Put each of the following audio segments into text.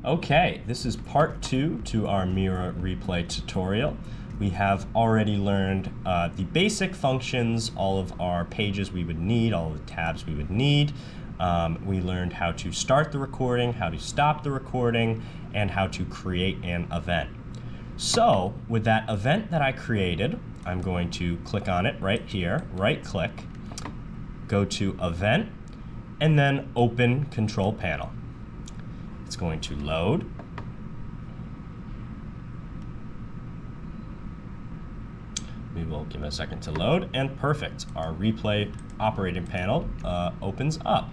Okay, this is part 2 to our Mira replay tutorial. We have already learned the basic functions, all of our pages we would need, all of the tabs we would need. We learned how to start the recording, how to stop the recording, and how to create an event. So with that event that I created, I'm going to click on it right here, right click, go to Event, and then Open Control Panel. It's going to load. We will give it a second to load, and perfect. Our replay operating panel opens up.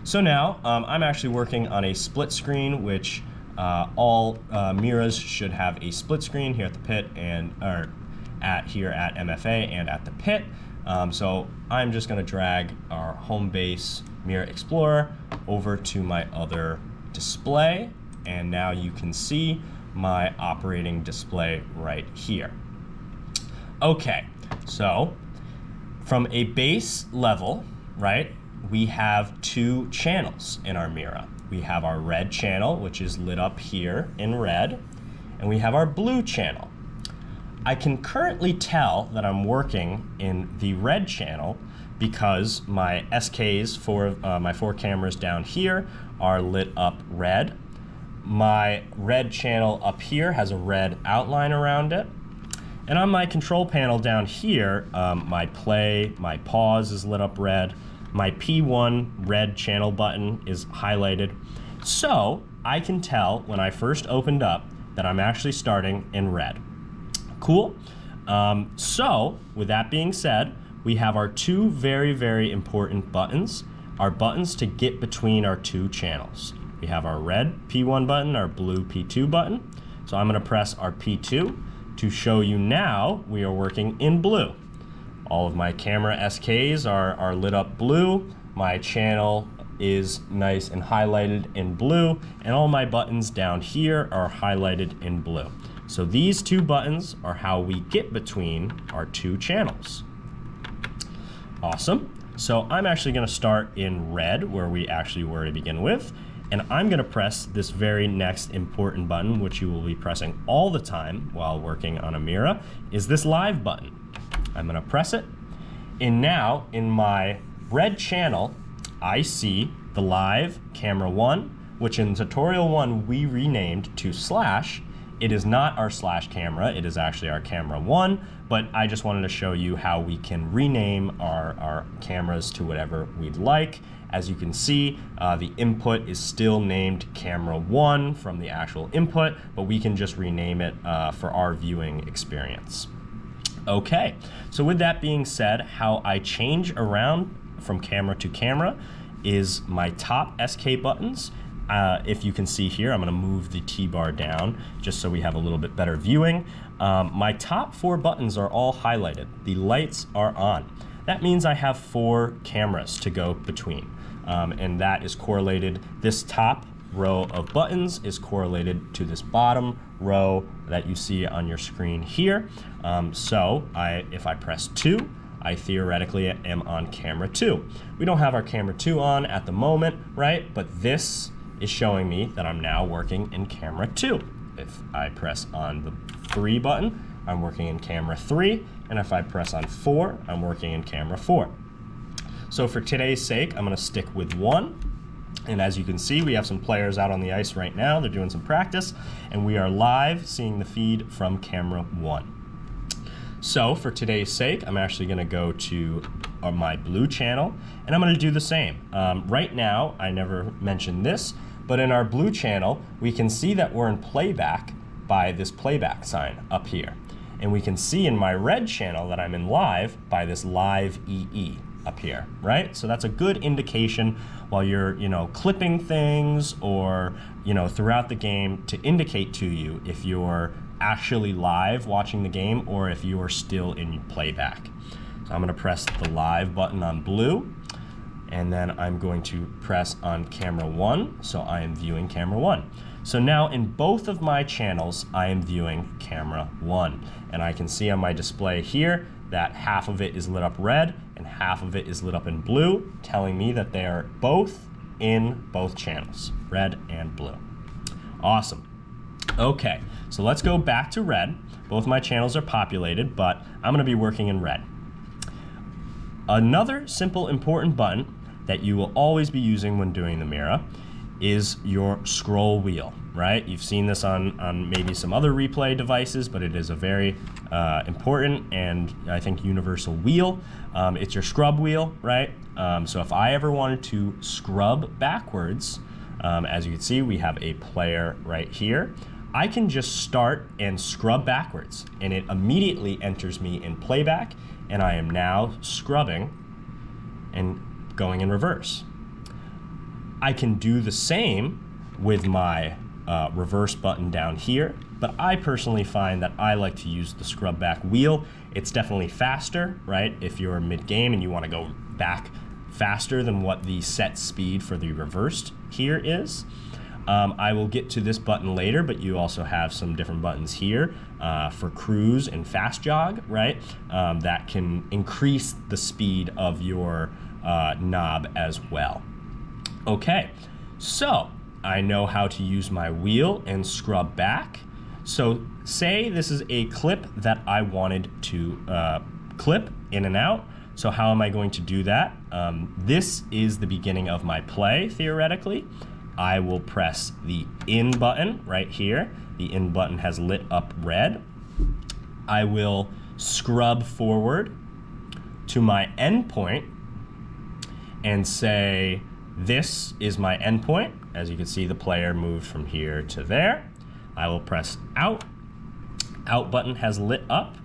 So now I'm actually working on a split screen, which all Miras should have a split screen here at the pit and here at MFA and at the pit. So I'm just going to drag our home base Mira Explorer over to my other display, and now you can see my operating display right here. Okay, so from a base level, right, we have two channels in our Mira. We have our red channel, which is lit up here in red, and we have our blue channel. I can currently tell that I'm working in the red channel because my SKs for my 4 cameras down here are lit up red. My red channel up here has a red outline around it. And on my control panel down here, my play, my pause is lit up red. My P1 red channel button is highlighted. So I can tell when I first opened up that I'm actually starting in red. Cool. So with that being said, we have our two very, very important buttons, our buttons to get between our two channels. We have our red P1 button, our blue P2 button. So I'm going to press our P2 to show you now we are working in blue. All of my camera SKs are lit up blue. My channel is nice and highlighted in blue, and all my buttons down here are highlighted in blue. So these two buttons are how we get between our two channels. Awesome. So I'm actually going to start in red, where we actually were to begin with, and I'm going to press this very next important button, which you will be pressing all the time while working on a Mira, is this live button. I'm going to press it, and now in my red channel, I see the live camera 1, which in tutorial 1 we renamed to slash. It is not our slash camera, it is actually our camera 1, but I just wanted to show you how we can rename our cameras to whatever we'd like. As you can see, the input is still named camera 1 from the actual input, but we can just rename it for our viewing experience. Okay, so with that being said, how I change around from camera to camera is my top SK buttons. If you can see here, I'm going to move the T-bar down just so we have a little bit better viewing. My top 4 buttons are all highlighted. The lights are on. That means I have 4 cameras to go between, and that is correlated. This top row of buttons is correlated to this bottom row that you see on your screen here. So if I press 2, I theoretically am on camera 2. We don't have our camera 2 on at the moment, right? But this is showing me that I'm now working in camera 2. If I press on the 3 button, I'm working in camera 3, and if I press on 4, I'm working in camera 4. So for today's sake, I'm going to stick with 1. And as you can see, we have some players out on the ice right now. They're doing some practice, and we are live seeing the feed from camera 1. So for today's sake, I'm actually going to go to my blue channel, and I'm going to do the same. Right now, I never mentioned this, but in our blue channel, we can see that we're in playback by this playback sign up here. And we can see in my red channel that I'm in live by this live EE up here, right? So that's a good indication while you're, clipping things or, throughout the game to indicate to you if you're actually live watching the game or if you are still in playback. So I'm going to press the live button on blue, and then I'm going to press on camera 1, so I am viewing camera 1. So now in both of my channels, I am viewing camera 1, and I can see on my display here that half of it is lit up red and half of it is lit up in blue, telling me that they are both in both channels, red and blue. Awesome. Okay, so let's go back to red. Both my channels are populated, but I'm gonna be working in red. Another simple, important button that you will always be using when doing the Mira is your scroll wheel, right? You've seen this on maybe some other replay devices, but it is a very important and I think universal wheel. It's your scrub wheel, right? So if I ever wanted to scrub backwards, as you can see, we have a player right here. I can just start and scrub backwards, and it immediately enters me in playback, and I am now scrubbing and going in reverse. I can do the same with my reverse button down here, but I personally find that I like to use the scrub back wheel. It's definitely faster, right? If you're mid-game and you want to go back faster than what the set speed for the reversed here is. I will get to this button later, but you also have some different buttons here for cruise and fast jog, right? That can increase the speed of your knob as well. Okay, so I know how to use my wheel and scrub back. So say this is a clip that I wanted to clip in and out. So how am I going to do that? This is the beginning of my play, theoretically. I will press the in button right here. The in button has lit up red. I will scrub forward to my end point and say, this is my endpoint. As you can see, the player moved from here to there. I will press out. Out button has lit up.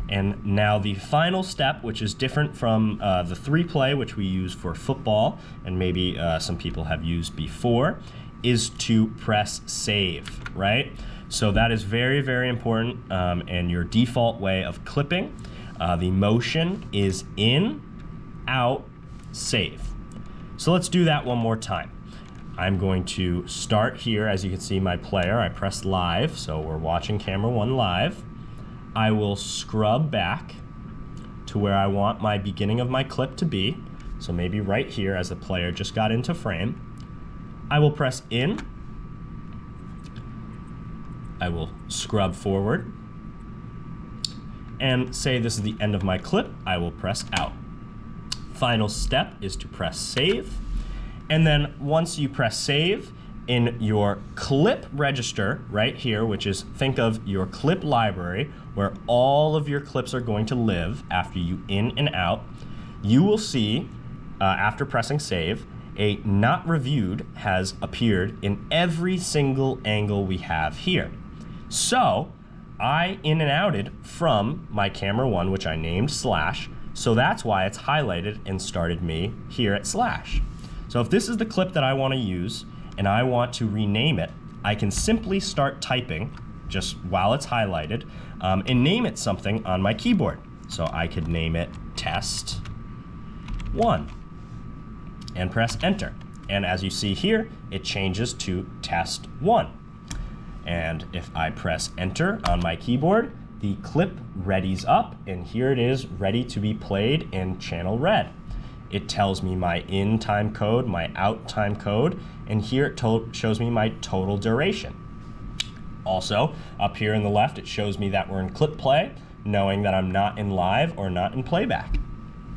And now the final step, which is different from the 3-play, which we use for football, and maybe some people have used before, is to press save, right? So that is very, very important, and your default way of clipping. The motion is in, out, save. So let's do that one more time. I'm going to start here. As you can see, my player, I press live, so we're watching camera 1 live. I will scrub back to where I want my beginning of my clip to be. So maybe right here as the player just got into frame. I will press in. I will scrub forward. And say this is the end of my clip, I will press out. Final step is to press save. And then once you press save, in your clip register right here, which is, think of your clip library where all of your clips are going to live after you in and out, you will see, after pressing save, a not reviewed has appeared in every single angle we have here. So I in and outed from my camera 1, which I named slash, so that's why it's highlighted and started me here at slash. So if this is the clip that I want to use, and I want to rename it, I can simply start typing just while it's highlighted and name it something on my keyboard. So I could name it test 1 and press enter. And as you see here, it changes to test 1. And if I press enter on my keyboard, the clip readies up, and here it is ready to be played in channel red. It tells me my in time code, my out time code, and here it shows me my total duration. Also, up here in the left, it shows me that we're in clip play, knowing that I'm not in live or not in playback.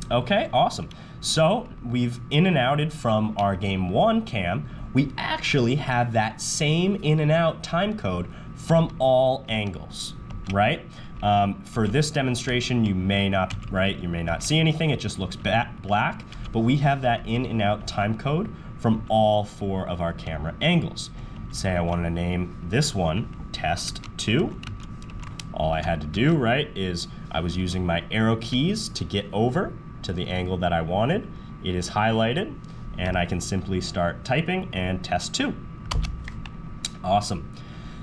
Okay, awesome. So we've in and outed from our game 1 cam. We actually have that same in and out time code from all angles, right? For this demonstration, you may not see anything, it just looks black, but we have that in and out time code from all 4 of our camera angles. Say I wanted to name this one test 2. All I had to do, right, is I was using my arrow keys to get over to the angle that I wanted. It is highlighted, and I can simply start typing and test 2. Awesome.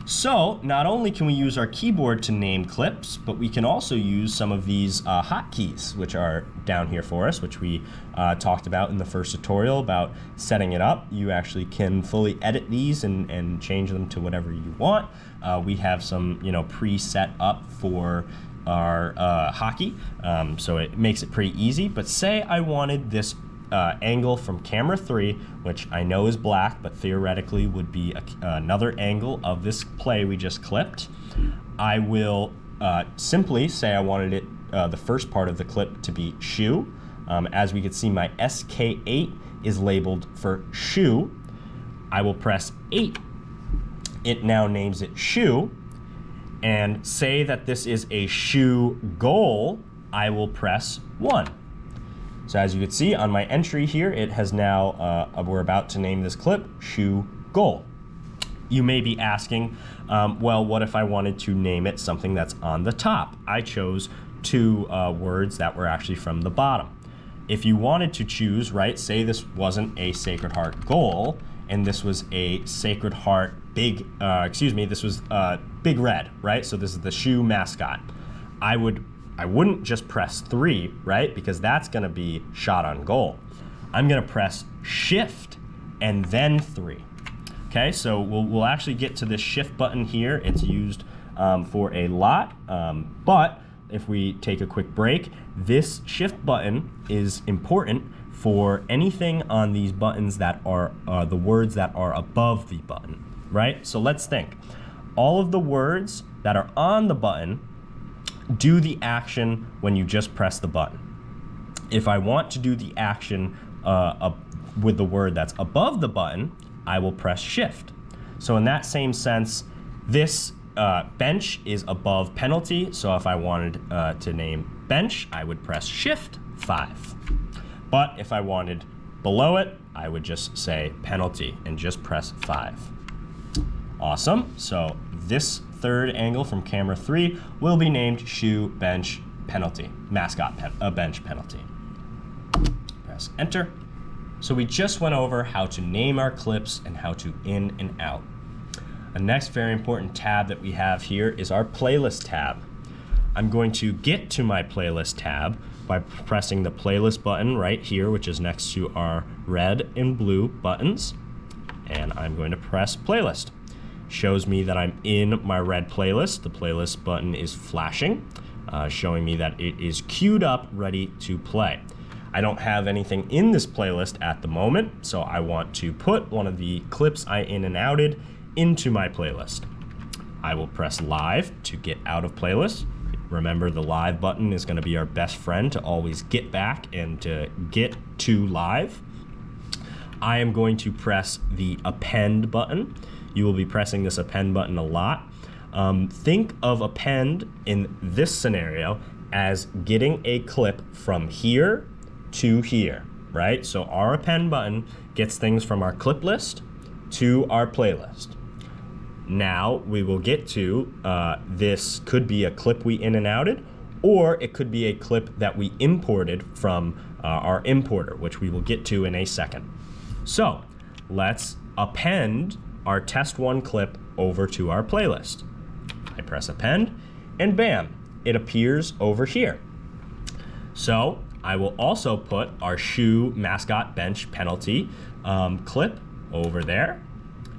So not only can we use our keyboard to name clips, but we can also use some of these hotkeys, which are down here for us, which we talked about in the first tutorial about setting it up. You actually can fully edit these and change them to whatever you want. We have some, pre-set up for our hockey, so it makes it pretty easy. But say I wanted this angle from camera 3, which I know is black, but theoretically would be another angle of this play we just clipped. I will simply say I wanted it, the first part of the clip to be shoe. As we can see, my SK8 is labeled for shoe. I will press 8. It now names it shoe. And say that this is a shoe goal, I will press 1. So as you can see on my entry here, it has now, we're about to name this clip shoe goal. You may be asking, well, what if I wanted to name it something that's on the top? I chose 2 words that were actually from the bottom. If you wanted to choose, right, say this wasn't a Sacred Heart goal, and this was a Sacred Heart big, this was Big Red, right? So this is the shoe mascot. I wouldn't just press 3, right? Because that's gonna be shot on goal. I'm gonna press Shift and then 3. Okay, so we'll actually get to this Shift button here. It's used for a lot, but if we take a quick break, this Shift button is important for anything on these buttons that are the words that are above the button, right? So let's think. All of the words that are on the button do the action when you just press the button. If I want to do the action with the word that's above the button, I will press Shift. So in that same sense, this bench is above penalty. So if I wanted to name bench, I would press Shift 5. But if I wanted below it, I would just say penalty and just press 5. Awesome. So this third angle from camera 3 will be named shoe bench penalty, mascot bench penalty. Press enter. So we just went over how to name our clips and how to in and out. The next very important tab that we have here is our playlist tab. I'm going to get to my playlist tab by pressing the playlist button right here, which is next to our red and blue buttons. And I'm going to press playlist. Shows me that I'm in my red playlist. The playlist button is flashing, showing me that it is queued up, ready to play. I don't have anything in this playlist at the moment, so I want to put one of the clips I in and outed into my playlist. I will press live to get out of playlist. Remember, the live button is going to be our best friend to always get back and to get to live. I am going to press the append button. You will be pressing this append button a lot. Think of append in this scenario as getting a clip from here to here, right? So our append button gets things from our clip list to our playlist. Now we will get to, this could be a clip we in and outed, or it could be a clip that we imported from our importer, which we will get to in a second. So let's append our test 1 clip over to our playlist. I press append and bam, it appears over here. So I will also put our shoe mascot bench penalty clip over there.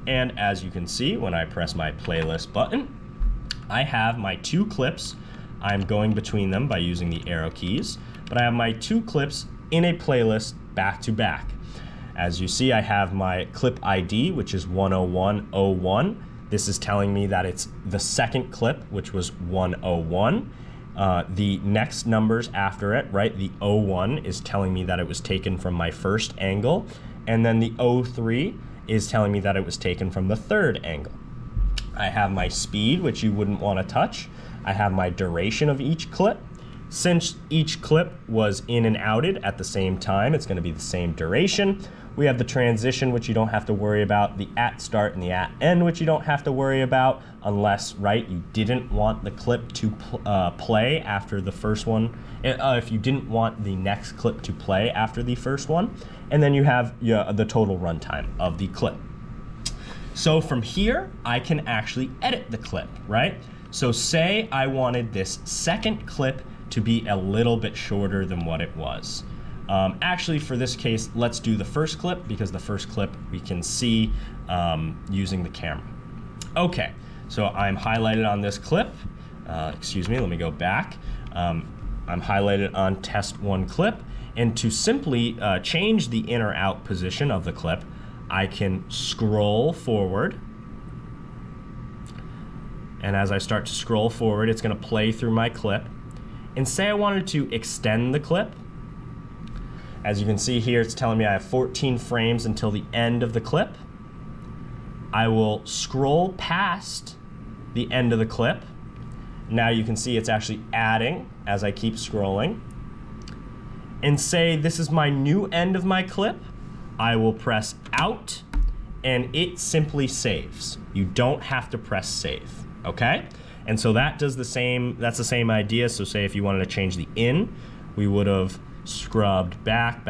And as you can see, when I press my playlist button, I have my 2 clips. I'm going between them by using the arrow keys, but I have my 2 clips in a playlist back to back. As you see, I have my clip ID, which is 10101. This is telling me that it's the second clip, which was 101. The next numbers after it, right, the 01 is telling me that it was taken from my first angle, and then the 03 is telling me that it was taken from the third angle. I have my speed, which you wouldn't want to touch. I have my duration of each clip. Since each clip was in and outed at the same time, it's going to be the same duration. We have the transition, which you don't have to worry about, the at start and the at end, which you don't have to worry about unless, right, you didn't want the clip to play after the first one, if you didn't want the next clip to play after the first one. And then you have the total runtime of the clip. So from here, I can actually edit the clip, right? So say I wanted this second clip to be a little bit shorter than what it was. Actually, for this case, let's do the first clip because the first clip we can see using the camera. Okay, so I'm highlighted on this clip. Excuse me, let me go back. I'm highlighted on test 1 clip, And to simply change the in or out position of the clip, I can scroll forward. And as I start to scroll forward, it's going to play through my clip. And say I wanted to extend the clip. As you can see here, it's telling me I have 14 frames until the end of the clip. I will scroll past the end of the clip. Now you can see it's actually adding as I keep scrolling. And say this is my new end of my clip. I will press out and it simply saves. You don't have to press save, okay? And so that does the same, that's the same idea. So say if you wanted to change the in, we would have scrubbed back,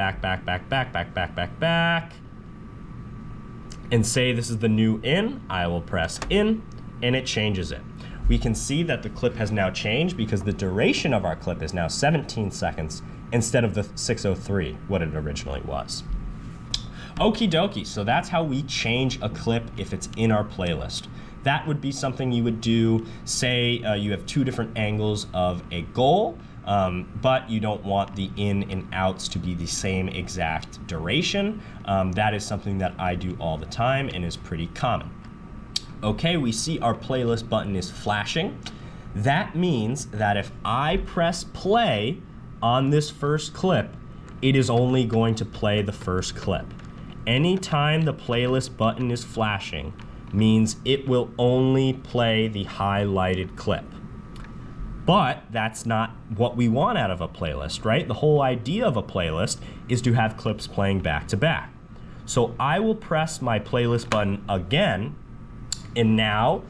and say this is the new in. I will press in and it changes it. We can see that the clip has now changed because the duration of our clip is now 17 seconds instead of the 6:03, what it originally was. Okie dokie, so that's how we change a clip if it's in our playlist. That would be something you would do, say you have two different angles of a goal, but you don't want the in and outs to be the same exact duration. That is something that I do all the time and is pretty common. Okay, we see our playlist button is flashing. That means that if I press play on this first clip, it is only going to play the first clip. Anytime the playlist button is flashing means it will only play the highlighted clip. But that's not what we want out of a playlist, right? The whole idea of a playlist is to have clips playing back to back. So I will press my playlist button again, and now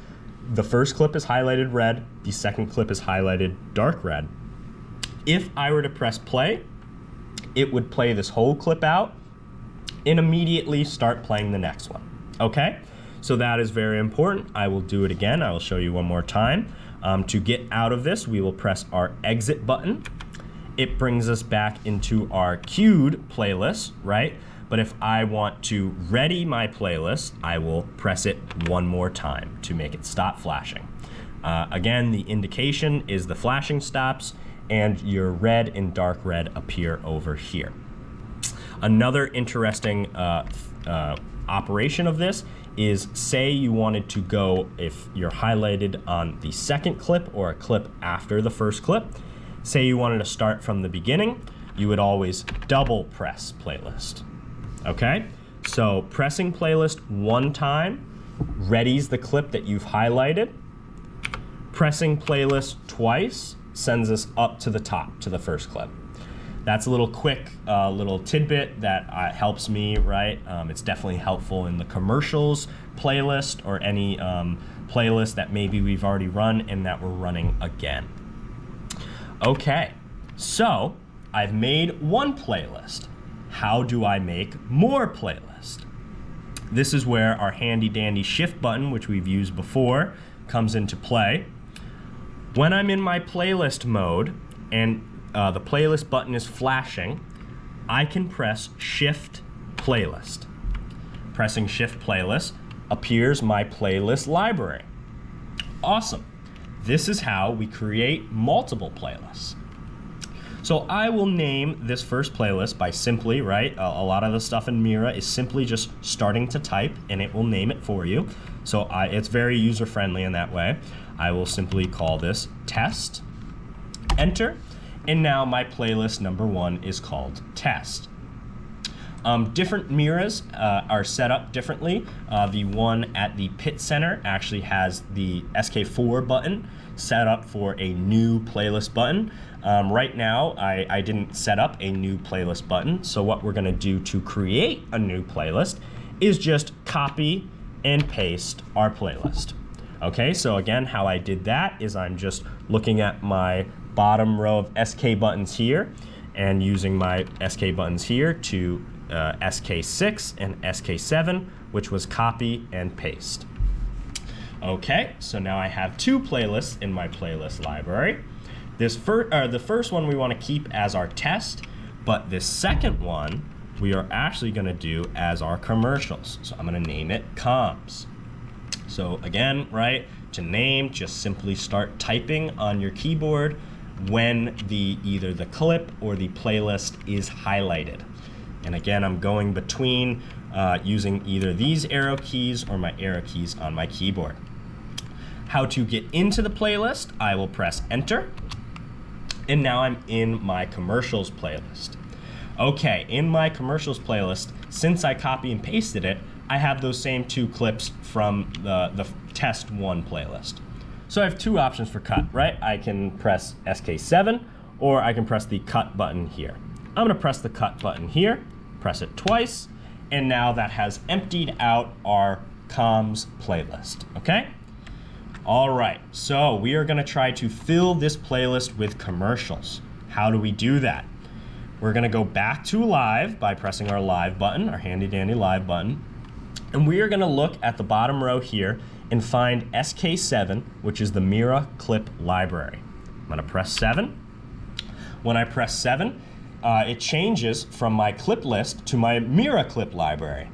the first clip is highlighted red, the second clip is highlighted dark red. If I were to press play, it would play this whole clip out and immediately start playing the next one, okay? So that is very important. I will do it again. I will show you one more time. To get out of this, we will press our exit button. It brings us back into our queued playlist, right? But if I want to ready my playlist, I will press it one more time to make it stop flashing. Again, the indication is the flashing stops and your red and dark red appear over here. Another interesting operation of this is, say you wanted to go, if you're highlighted on the second clip or a clip after the first clip, say you wanted to start from the beginning, you would always double press playlist, okay? So pressing playlist one time readies the clip that you've highlighted. Pressing playlist twice sends us up to the top, to the first clip. That's a little quick little tidbit that helps me, right? It's definitely helpful in the commercials playlist or any playlist that maybe we've already run and that we're running again. Okay, so I've made one playlist. How do I make more playlists? This is where our handy dandy shift button, which we've used before, comes into play. When I'm in my playlist mode and the playlist button is flashing, I can press Shift Playlist. Pressing Shift Playlist appears my playlist library. Awesome. This is how we create multiple playlists. So I will name this first playlist by simply, right, a lot of the stuff in Mira is simply just starting to type and it will name it for you. So it's very user-friendly in that way. I will simply call this Test, Enter. And now my playlist number one is called Test. Different Miras are set up differently. The one at the pit center actually has the SK4 button set up for a new playlist button. Right now, I didn't set up a new playlist button. So what we're gonna do to create a new playlist is just copy and paste our playlist. Okay, so again, how I did that is I'm just looking at my bottom row of SK buttons here and using my SK buttons here to SK6 and SK7, which was copy and paste. Okay, so now I have two playlists in my playlist library. The first one we want to keep as our test, but this second one we are actually going to do as our commercials. So I'm going to name it Comms. So again, right, to name, just simply start typing on your keyboard when either the clip or the playlist is highlighted. And again, I'm going between using either these arrow keys or my arrow keys on my keyboard. How to get into the playlist, I will press enter. And now I'm in my commercials playlist. Okay, in my commercials playlist, since I copy and pasted it, I have those same 2 clips from the test 1 playlist. So I have 2 options for cut, right? I can press SK7 or I can press the cut button here. I'm gonna press the cut button here, press it twice, and now that has emptied out our comms playlist, okay? All right, so we are gonna try to fill this playlist with commercials. How do we do that? We're gonna go back to live by pressing our live button, our handy dandy live button, and we are gonna look at the bottom row here and find SK7, which is the Mira clip library. I'm gonna press 7. When I press 7, it changes from my clip list to my Mira clip library.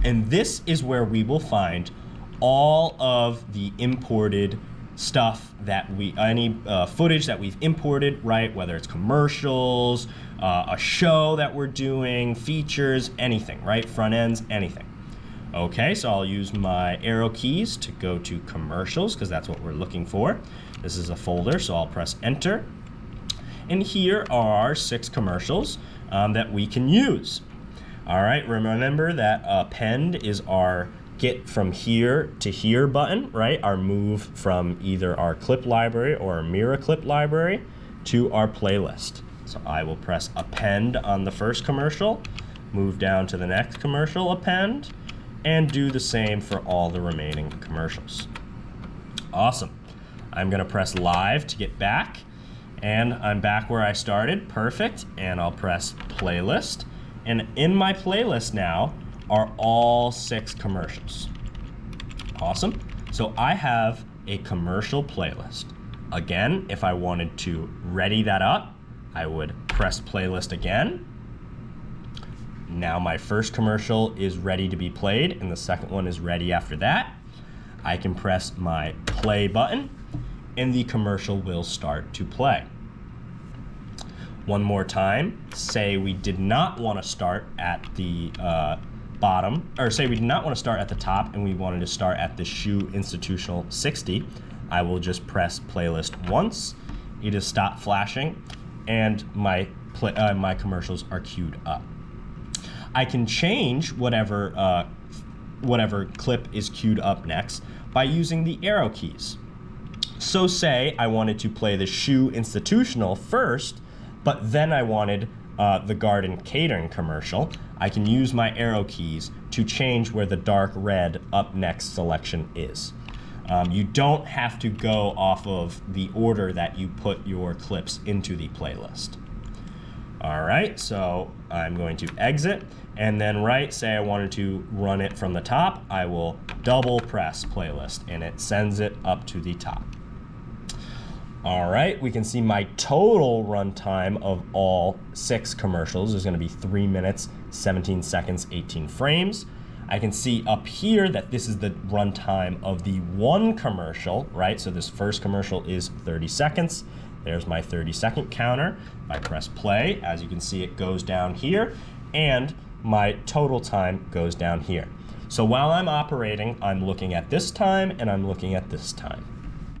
And this is where we will find all of the imported stuff that any footage that we've imported, right? Whether it's commercials, a show that we're doing, features, anything, right? Front ends, anything. Okay, so I'll use my arrow keys to go to commercials because that's what we're looking for. This is a folder, so I'll press enter. And here are our 6 commercials that we can use. All right, remember that append is our get from here to here button, right? Our move from either our clip library or our Mira clip library to our playlist. So I will press append on the first commercial, move down to the next commercial, append, and do the same for all the remaining commercials. Awesome. I'm gonna press live to get back, and I'm back where I started, perfect, and I'll press playlist. And in my playlist now are all 6 commercials. Awesome. So I have a commercial playlist. Again, if I wanted to ready that up, I would press playlist again. Now my first commercial is ready to be played and the second one is ready after that. I can press my play button and the commercial will start to play. One more time, say we did not want to start at the bottom, or say we did not want to start at the top and we wanted to start at the shoe institutional 60, I will just press playlist once, it is stopped flashing, and my commercials are queued up. I can change whatever clip is queued up next by using the arrow keys. So say I wanted to play the shoe institutional first, but then I wanted the garden catering commercial, I can use my arrow keys to change where the dark red up next selection is. You don't have to go off of the order that you put your clips into the playlist. All right, so I'm going to exit, and then say I wanted to run it from the top, I will double press playlist, and it sends it up to the top. All right, we can see my total runtime of all 6 commercials is going to be 3 minutes, 17 seconds, 18 frames. I can see up here that this is the runtime of the 1 commercial, right? So this first commercial is 30 seconds. There's my 30-second counter. If I press play, as you can see, it goes down here, and my total time goes down here. So while I'm operating, I'm looking at this time, and I'm looking at this time.